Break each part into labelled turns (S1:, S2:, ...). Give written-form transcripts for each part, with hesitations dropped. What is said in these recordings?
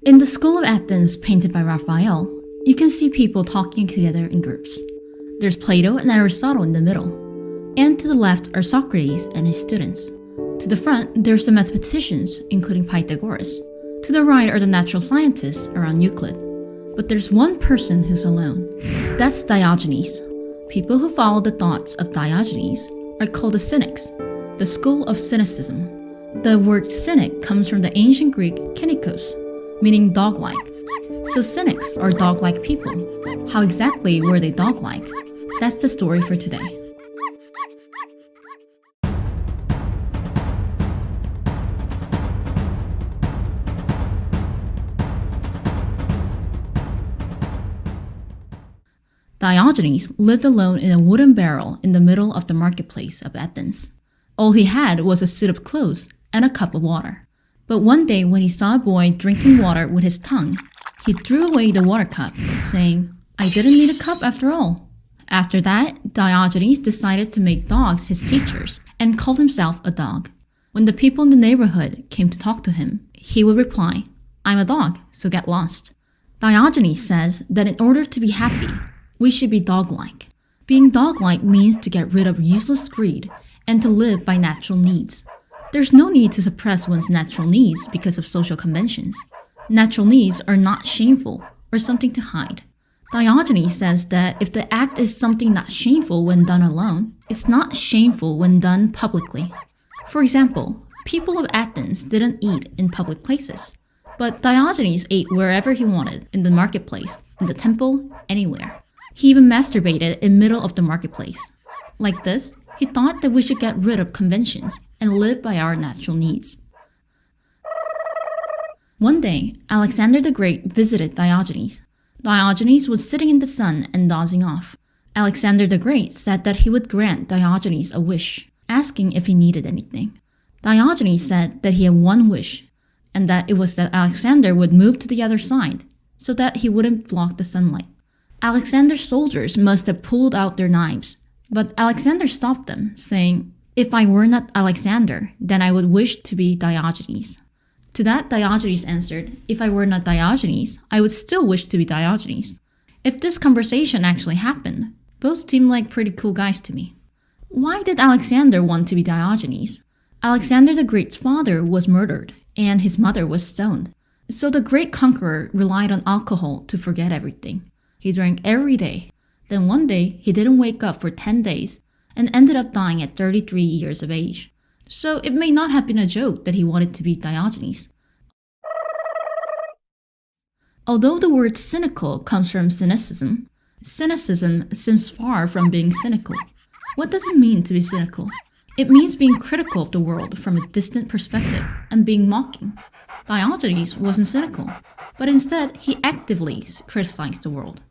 S1: In the School of Athens painted by Raphael, you can see people talking together in groups. There's Plato and Aristotle in the middle, and to the left are Socrates and his students. To the front, there's the mathematicians, including Pythagoras. To the right are the natural scientists around Euclid. But there's one person who's alone. That's Diogenes. People who follow the thoughts of Diogenes are called the Cynics, the School of Cynicism. The word cynic comes from the ancient Greek kynikos, meaning dog-like. So cynics are dog-like people. How exactly were they dog-like? That's the story for today. Diogenes lived alone in a wooden barrel in the middle of the marketplace of Athens. All he had was a suit of clothes and a cup of water. But one day when he saw a boy drinking water with his tongue, he threw away the water cup, saying, "I didn't need a cup after all." After that, Diogenes decided to make dogs his teachers and called himself a dog. When the people in the neighborhood came to talk to him, he would reply, "I'm a dog, so get lost." Diogenes says that in order to be happy, we should be dog-like. Being dog-like means to get rid of useless greed and to live by natural needs. There's no need to suppress one's natural needs because of social conventions. Natural needs are not shameful or something to hide. Diogenes says that if the act is something not shameful when done alone, it's not shameful when done publicly. For example, people of Athens didn't eat in public places, but Diogenes ate wherever he wanted, in the marketplace, in the temple, anywhere. He even masturbated in the middle of the marketplace. Like this, he thought that we should get rid of conventions and live by our natural needs. One day, Alexander the Great visited Diogenes. Diogenes was sitting in the sun and dozing off. Alexander the Great said that he would grant Diogenes a wish, asking if he needed anything. Diogenes said that he had one wish, and that it was that Alexander would move to the other side so that he wouldn't block the sunlight. Alexander's soldiers must have pulled out their knives, but Alexander stopped them, saying, "If I were not Alexander, then I would wish to be Diogenes." To that, Diogenes answered, "If I were not Diogenes, I would still wish to be Diogenes." If this conversation actually happened, both seemed like pretty cool guys to me. Why did Alexander want to be Diogenes? Alexander the Great's father was murdered, and his mother was stoned. So the great conqueror relied on alcohol to forget everything. He drank every day. Then one day, he didn't wake up for 10 days and ended up dying at 33 years of age. So it may not have been a joke that he wanted to be Diogenes. Although the word cynical comes from cynicism, cynicism seems far from being cynical. What does it mean to be cynical? It means being critical of the world from a distant perspective and being mocking. Diogenes wasn't cynical, but instead he actively criticized the world.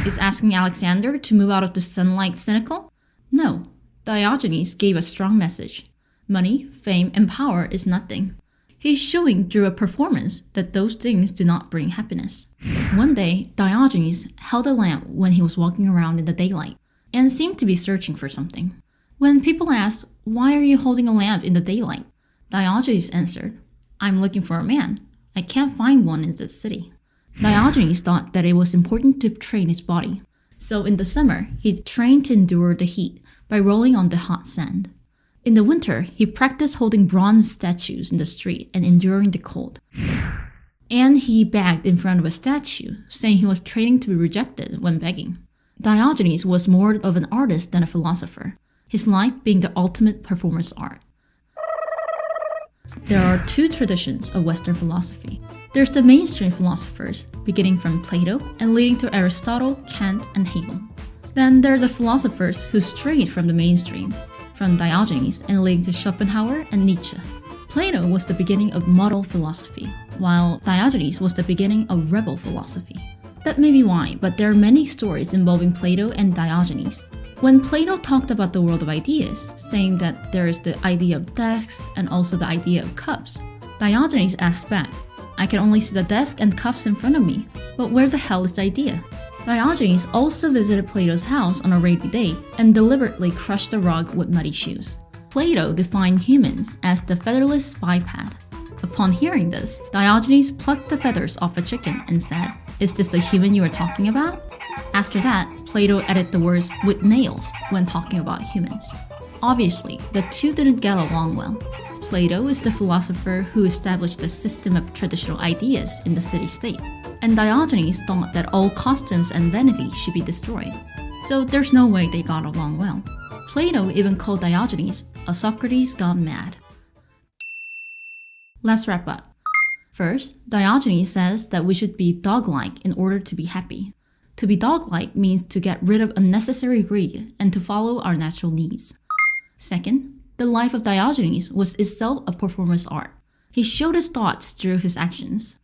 S1: Is asking Alexander to move out of the sunlight cynical? No, Diogenes gave a strong message. Money, fame, and power is nothing. He's showing through a performance that those things do not bring happiness. One day, Diogenes held a lamp when he was walking around in the daylight and seemed to be searching for something. When people asked, "Why are you holding a lamp in the daylight?" Diogenes answered, "I'm looking for a man. I can't find one in this city." Diogenes thought that it was important to train his body. So in the summer, he trained to endure the heat by rolling on the hot sand. In the winter, he practiced holding bronze statues in the street and enduring the cold. And he begged in front of a statue, saying he was training to be rejected when begging. Diogenes was more of an artist than a philosopher, his life being the ultimate performance art. There are two traditions of Western philosophy. There's the mainstream philosophers, beginning from Plato and leading to Aristotle, Kant, and Hegel. Then there are the philosophers who strayed from the mainstream, from Diogenes and leading to Schopenhauer and Nietzsche. Plato was the beginning of model philosophy, while Diogenes was the beginning of rebel philosophy. That may be why, but there are many stories involving Plato and Diogenes. When Plato talked about the world of ideas, saying that there is the idea of desks and also the idea of cups, Diogenes asked back, "I can only see the desk and cups in front of me, but where the hell is the idea?" Diogenes also visited Plato's house on a rainy day and deliberately crushed the rug with muddy shoes. Plato defined humans as the featherless biped. Upon hearing this, Diogenes plucked the feathers off a chicken and said, "Is this the human you are talking about?" After that, Plato added the words "with nails" when talking about humans. Obviously, the two didn't get along well. Plato is the philosopher who established the system of traditional ideas in the city-state, and Diogenes thought that all customs and vanity should be destroyed. So there's no way they got along well. Plato even called Diogenes a Socrates gone mad. Let's wrap up. First, Diogenes says that we should be dog-like in order to be happy. To be dog-like means to get rid of unnecessary greed and to follow our natural needs. Second, the life of Diogenes was itself a performance art. He showed his thoughts through his actions.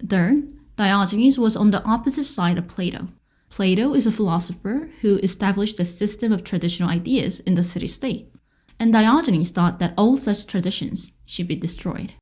S1: Third, Diogenes was on the opposite side of Plato. Plato is a philosopher who established a system of traditional ideas in the city-state, and Diogenes thought that all such traditions should be destroyed.